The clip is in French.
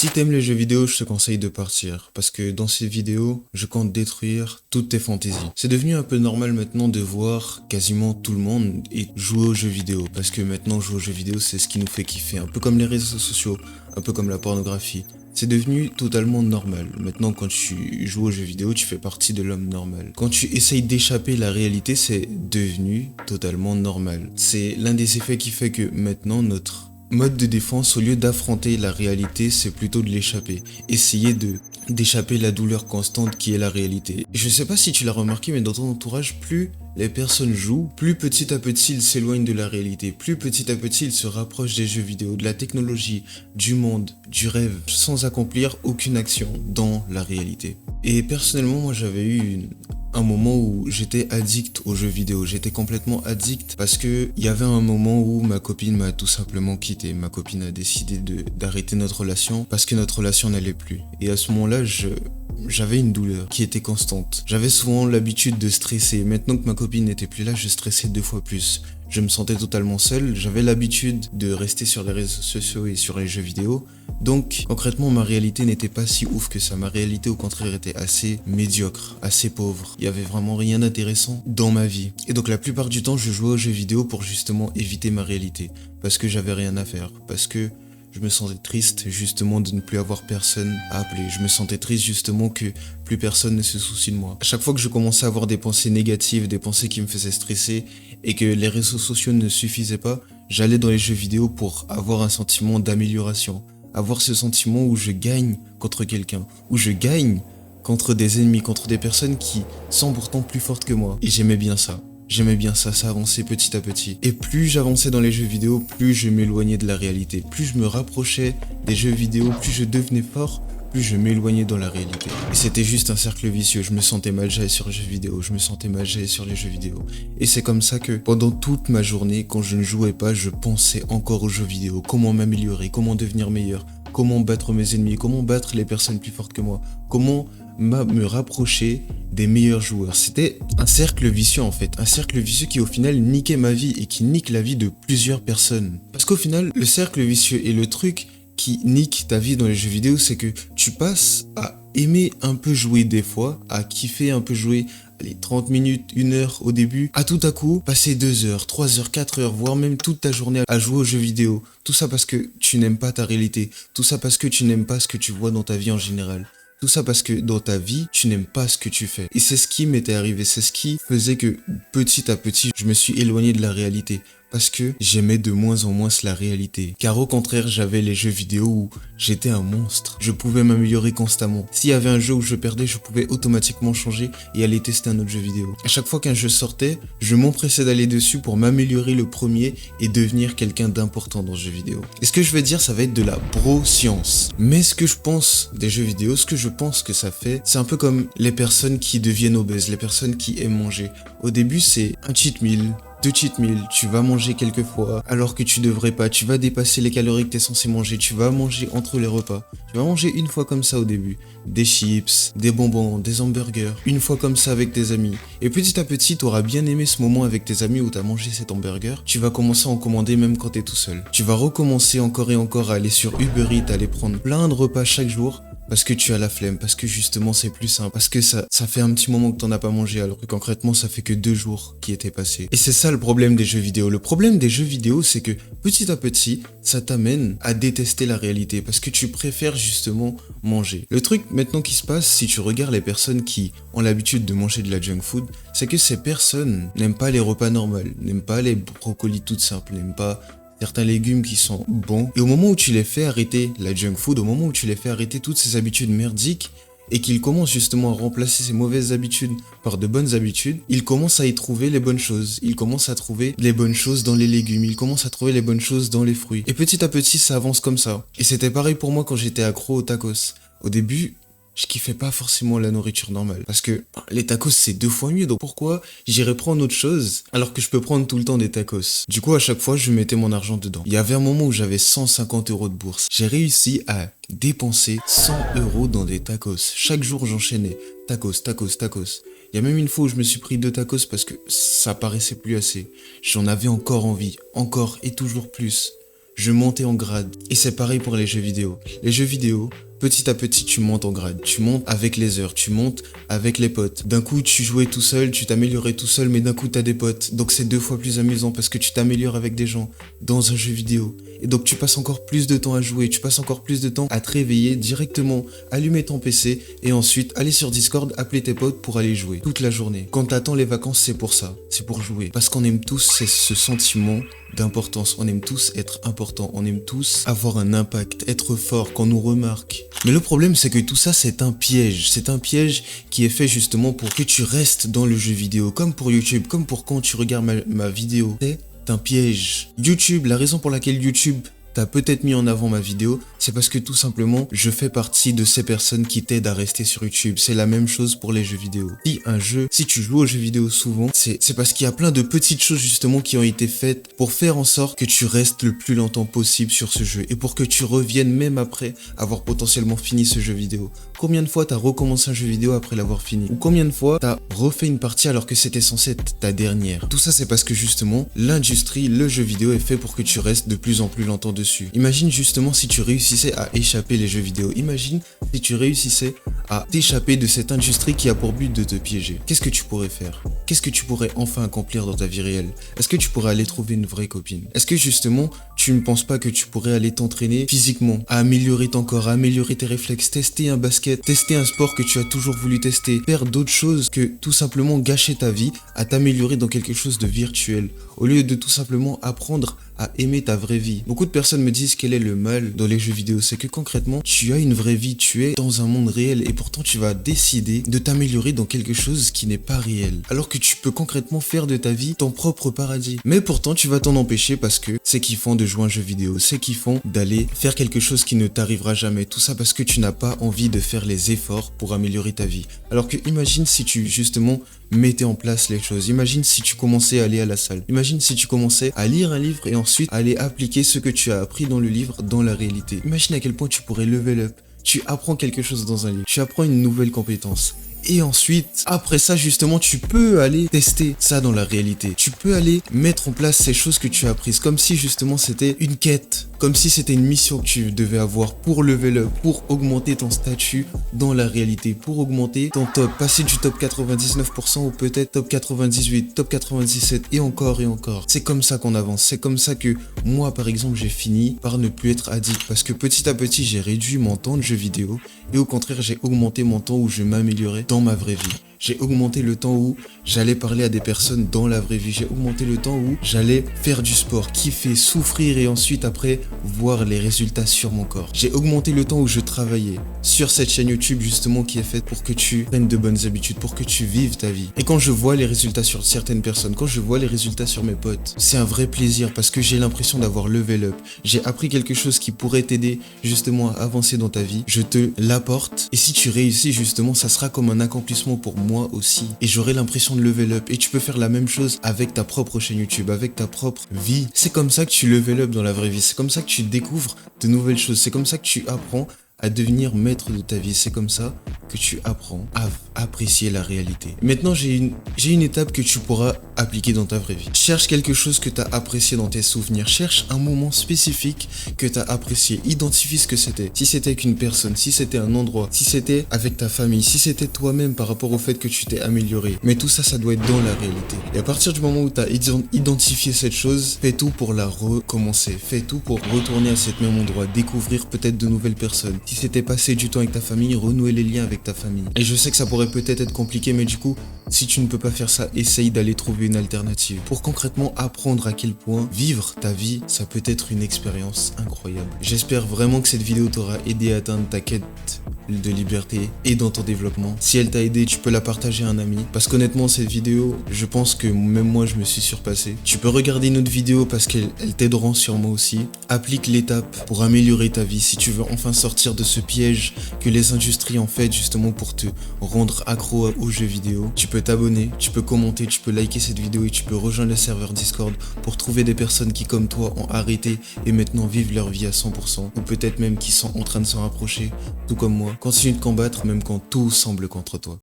Si t'aimes les jeux vidéo, je te conseille de partir, parce que dans ces vidéos, je compte détruire toutes tes fantaisies. C'est devenu un peu normal maintenant de voir quasiment tout le monde et jouer aux jeux vidéo, parce que maintenant jouer aux jeux vidéo, c'est ce qui nous fait kiffer, un peu comme les réseaux sociaux, un peu comme la pornographie. C'est devenu totalement normal. Maintenant, quand tu joues aux jeux vidéo, tu fais partie de l'homme normal. Quand tu essayes d'échapper la réalité, c'est devenu totalement normal. C'est l'un des effets qui fait que maintenant, notre mode de défense, au lieu d'affronter la réalité, c'est plutôt de l'échapper. Essayer d'échapper la douleur constante qui est la réalité. Je sais pas si tu l'as remarqué, mais dans ton entourage, plus les personnes jouent, plus petit à petit ils s'éloignent de la réalité, plus petit à petit ils se rapprochent des jeux vidéo, de la technologie, du monde, du rêve, sans accomplir aucune action dans la réalité. Et personnellement, moi j'avais eu un moment où j'étais addict aux jeux vidéo, j'étais complètement addict parce que il y avait un moment où ma copine m'a tout simplement quitté. Ma copine a décidé d'arrêter notre relation parce que notre relation n'allait plus. Et à ce moment-là, j'avais une douleur qui était constante. J'avais souvent l'habitude de stresser. Maintenant que ma copine n'était plus là, je stressais 2 fois plus. Je me sentais totalement seul. J'avais l'habitude de rester sur les réseaux sociaux et sur les jeux vidéo. Donc, concrètement, ma réalité n'était pas si ouf que ça. Ma réalité, au contraire, était assez médiocre, assez pauvre. Il y avait vraiment rien d'intéressant dans ma vie. Et donc, la plupart du temps, je jouais aux jeux vidéo pour justement éviter ma réalité. Parce que j'avais rien à faire. Parce que je me sentais triste justement de ne plus avoir personne à appeler. Je me sentais triste justement que plus personne ne se soucie de moi. À chaque fois que je commençais à avoir des pensées négatives, des pensées qui me faisaient stresser et que les réseaux sociaux ne suffisaient pas, j'allais dans les jeux vidéo pour avoir un sentiment d'amélioration. Avoir ce sentiment où je gagne contre quelqu'un, où je gagne contre des ennemis, contre des personnes qui sont pourtant plus fortes que moi. Et j'aimais bien ça. J'aimais bien ça, ça avançait petit à petit. Et plus j'avançais dans les jeux vidéo, plus je m'éloignais de la réalité. Plus je me rapprochais des jeux vidéo, plus je devenais fort, plus je m'éloignais dans la réalité. Et c'était juste un cercle vicieux. Je me sentais mal, j'allais sur les jeux vidéo. Je me sentais mal, j'allais sur les jeux vidéo. Et c'est comme ça que pendant toute ma journée, quand je ne jouais pas, je pensais encore aux jeux vidéo. Comment m'améliorer, comment devenir meilleur, comment battre mes ennemis, comment battre les personnes plus fortes que moi, comment me rapprocher des meilleurs joueurs. C'était un cercle vicieux en fait, un cercle vicieux qui au final niquait ma vie et qui nique la vie de plusieurs personnes. Parce qu'au final, le cercle vicieux et le truc qui nique ta vie dans les jeux vidéo, c'est que tu passes à aimer un peu jouer des fois, à kiffer un peu jouer, allez, 30 minutes, 1 heure au début, à tout à coup, passer 2 heures, 3 heures, 4 heures, voire même toute ta journée à jouer aux jeux vidéo. Tout ça parce que tu n'aimes pas ta réalité, tout ça parce que tu n'aimes pas ce que tu vois dans ta vie en général. Tout ça parce que dans ta vie, tu n'aimes pas ce que tu fais. Et c'est ce qui m'était arrivé, c'est ce qui faisait que petit à petit, je me suis éloigné de la réalité. Parce que j'aimais de moins en moins la réalité. Car au contraire, j'avais les jeux vidéo où j'étais un monstre. Je pouvais m'améliorer constamment. S'il y avait un jeu où je perdais, je pouvais automatiquement changer et aller tester un autre jeu vidéo. À chaque fois qu'un jeu sortait, je m'empressais d'aller dessus pour m'améliorer le premier et devenir quelqu'un d'important dans le jeu vidéo. Et ce que je vais dire, ça va être de la bro-science. Mais ce que je pense des jeux vidéo, ce que je pense que ça fait, c'est un peu comme les personnes qui deviennent obèses, les personnes qui aiment manger. Au début, c'est un cheat meal, 2 cheat meals, tu vas manger quelques fois alors que tu devrais pas, tu vas dépasser les calories que tu es censé manger, tu vas manger entre les repas. Tu vas manger une fois comme ça au début, des chips, des bonbons, des hamburgers, une fois comme ça avec tes amis. Et petit à petit, tu auras bien aimé ce moment avec tes amis où tu as mangé cet hamburger, tu vas commencer à en commander même quand tu es tout seul. Tu vas recommencer encore et encore à aller sur Uber Eats, à aller prendre plein de repas chaque jour. Parce que tu as la flemme, parce que justement c'est plus simple, parce que ça fait un petit moment que t'en as pas mangé alors que concrètement ça fait que 2 jours qui étaient passés. Et c'est ça le problème des jeux vidéo. Le problème des jeux vidéo, c'est que petit à petit, ça t'amène à détester la réalité parce que tu préfères justement manger. Le truc maintenant qui se passe, si tu regardes les personnes qui ont l'habitude de manger de la junk food, c'est que ces personnes n'aiment pas les repas normaux, n'aiment pas les brocolis toutes simples, n'aiment pas certains légumes qui sont bons. Et au moment où tu les fais arrêter la junk food, au moment où tu les fais arrêter toutes ces habitudes merdiques, et qu'ils commencent justement à remplacer ces mauvaises habitudes par de bonnes habitudes, ils commencent à y trouver les bonnes choses. Ils commencent à trouver les bonnes choses dans les légumes, ils commencent à trouver les bonnes choses dans les fruits. Et petit à petit, ça avance comme ça. Et c'était pareil pour moi quand j'étais accro aux tacos. Au début, je kiffais pas forcément la nourriture normale. Parce que les tacos, c'est 2 fois mieux. Donc pourquoi j'irais prendre autre chose alors que je peux prendre tout le temps des tacos? Du coup, à chaque fois, je mettais mon argent dedans. Il y avait un moment où j'avais 150 € de bourse. J'ai réussi à dépenser 100 € dans des tacos. Chaque jour, j'enchaînais. Tacos, tacos, tacos. Il y a même une fois où je me suis pris 2 tacos parce que ça paraissait plus assez. J'en avais encore envie. Encore et toujours plus. je montais en grade. Et c'est pareil pour les jeux vidéo. Les jeux vidéo, petit à petit, tu montes en grade. Tu montes avec les heures, tu montes avec les potes. D'un coup, tu jouais tout seul, tu t'améliorais tout seul, mais d'un coup, t'as des potes. Donc c'est 2 fois plus amusant parce que tu t'améliores avec des gens dans un jeu vidéo. Et donc tu passes encore plus de temps à jouer, tu passes encore plus de temps à te réveiller directement, allumer ton PC et ensuite aller sur Discord, appeler tes potes pour aller jouer toute la journée. Quand t'attends les vacances, c'est pour ça, c'est pour jouer. Parce qu'on aime tous ce sentiment d'importance, on aime tous être important, on aime tous avoir un impact, être fort, qu'on nous remarque. Mais le problème c'est que tout ça c'est un piège qui est fait justement pour que tu restes dans le jeu vidéo, comme pour YouTube, comme pour quand tu regardes ma vidéo. C'est un piège. YouTube, la raison pour laquelle YouTube t'as peut-être mis en avant ma vidéo, c'est parce que tout simplement, je fais partie de ces personnes qui t'aident à rester sur YouTube. C'est la même chose pour les jeux vidéo. Si tu joues aux jeux vidéo souvent, c'est parce qu'il y a plein de petites choses justement qui ont été faites pour faire en sorte que tu restes le plus longtemps possible sur ce jeu et pour que tu reviennes même après avoir potentiellement fini ce jeu vidéo. Combien de fois t'as recommencé un jeu vidéo après l'avoir fini? Ou combien de fois t'as refait une partie alors que c'était censé être ta dernière? Tout ça c'est parce que justement, l'industrie, le jeu vidéo est fait pour que tu restes de plus en plus longtemps dessus. Imagine justement si tu réussissais à échapper les jeux vidéo. Imagine si tu réussissais à t'échapper de cette industrie qui a pour but de te piéger. Qu'est-ce que tu pourrais faire? Qu'est-ce que tu pourrais enfin accomplir dans ta vie réelle? Est-ce que tu pourrais aller trouver une vraie copine? Est-ce que justement, tu ne penses pas que tu pourrais aller t'entraîner physiquement, à améliorer ton corps, à améliorer tes réflexes, tester un basket, tester un sport que tu as toujours voulu tester, faire d'autres choses que tout simplement gâcher ta vie, à t'améliorer dans quelque chose de virtuel, au lieu de tout simplement apprendre à aimer ta vraie vie. Beaucoup de personnes me disent quel est le mal dans les jeux vidéo, c'est que concrètement, tu as une vraie vie, tu es dans un monde réel et pourtant tu vas décider de t'améliorer dans quelque chose qui n'est pas réel. Alors que tu peux concrètement faire de ta vie ton propre paradis. Mais pourtant, tu vas t'en empêcher parce que c'est kiffant de jouer à un jeu vidéo, c'est kiffant d'aller faire quelque chose qui ne t'arrivera jamais. Tout ça parce que tu n'as pas envie de faire les efforts pour améliorer ta vie. Alors que imagine si tu justement mettais en place les choses. Imagine si tu commençais à aller à la salle. Imagine si tu commençais à lire un livre et ensuite aller appliquer ce que tu as appris dans le livre dans la réalité. Imagine à quel point tu pourrais level up. Tu apprends quelque chose dans un livre. Tu apprends une nouvelle compétence. Et ensuite, après ça, justement, tu peux aller tester ça dans la réalité. Tu peux aller mettre en place ces choses que tu as apprises, comme si justement c'était une quête, comme si c'était une mission que tu devais avoir pour level up, pour augmenter ton statut dans la réalité, pour augmenter ton top, passer du top 99% ou peut-être top 98, top 97 et encore et encore. C'est comme ça qu'on avance, c'est comme ça que moi, par exemple, j'ai fini par ne plus être addict parce que petit à petit, j'ai réduit mon temps de jeu vidéo et au contraire, j'ai augmenté mon temps où je m'améliorais dans ma vraie vie. J'ai augmenté le temps où j'allais parler à des personnes dans la vraie vie. J'ai augmenté le temps où j'allais faire du sport, kiffer, souffrir et ensuite après voir les résultats sur mon corps. J'ai augmenté le temps où je travaillais sur cette chaîne YouTube justement qui est faite pour que tu prennes de bonnes habitudes, pour que tu vives ta vie. Et quand je vois les résultats sur certaines personnes, quand je vois les résultats sur mes potes, c'est un vrai plaisir parce que j'ai l'impression d'avoir level up. J'ai appris quelque chose qui pourrait t'aider justement à avancer dans ta vie. Je te l'apporte et si tu réussis justement, ça sera comme un accomplissement pour moi aussi. Et j'aurai l'impression de level up. Et tu peux faire la même chose avec ta propre chaîne YouTube, avec ta propre vie. C'est comme ça que tu level up dans la vraie vie. C'est comme ça que tu découvres de nouvelles choses. C'est comme ça que tu apprends à devenir maître de ta vie. C'est comme ça que tu apprends à apprécier la réalité. Maintenant, j'ai une étape que tu pourras appliquer dans ta vraie vie. Cherche quelque chose que tu as apprécié dans tes souvenirs. Cherche un moment spécifique que tu as apprécié. Identifie ce que c'était. Si c'était avec une personne, si c'était un endroit, si c'était avec ta famille, si c'était toi-même par rapport au fait que tu t'es amélioré. Mais tout ça, ça doit être dans la réalité. Et à partir du moment où tu as identifié cette chose, fais tout pour la recommencer. Fais tout pour retourner à cet même endroit, découvrir peut-être de nouvelles personnes. Si c'était passer du temps avec ta famille, renouer les liens avec ta famille. Et je sais que ça pourrait peut-être être compliqué, mais du coup, si tu ne peux pas faire ça, essaye d'aller trouver une alternative. Pour concrètement apprendre à quel point vivre ta vie, ça peut être une expérience incroyable. J'espère vraiment que cette vidéo t'aura aidé à atteindre ta quête de liberté et dans ton développement. Si elle t'a aidé, tu peux la partager à un ami. Parce qu'honnêtement, cette vidéo, je pense que même moi, je me suis surpassé. Tu peux regarder une autre vidéo parce qu'elles t'aideront sûrement aussi. Applique l'étape pour améliorer ta vie. Si tu veux enfin sortir de ce piège que les industries ont fait justement pour te rendre accro aux jeux vidéo, tu peux t'abonner, tu peux commenter, tu peux liker cette vidéo et tu peux rejoindre le serveur Discord pour trouver des personnes qui, comme toi, ont arrêté et maintenant vivent leur vie à 100%. Ou peut-être même qui sont en train de s'en rapprocher, tout comme moi. Continue de combattre même quand tout semble contre toi.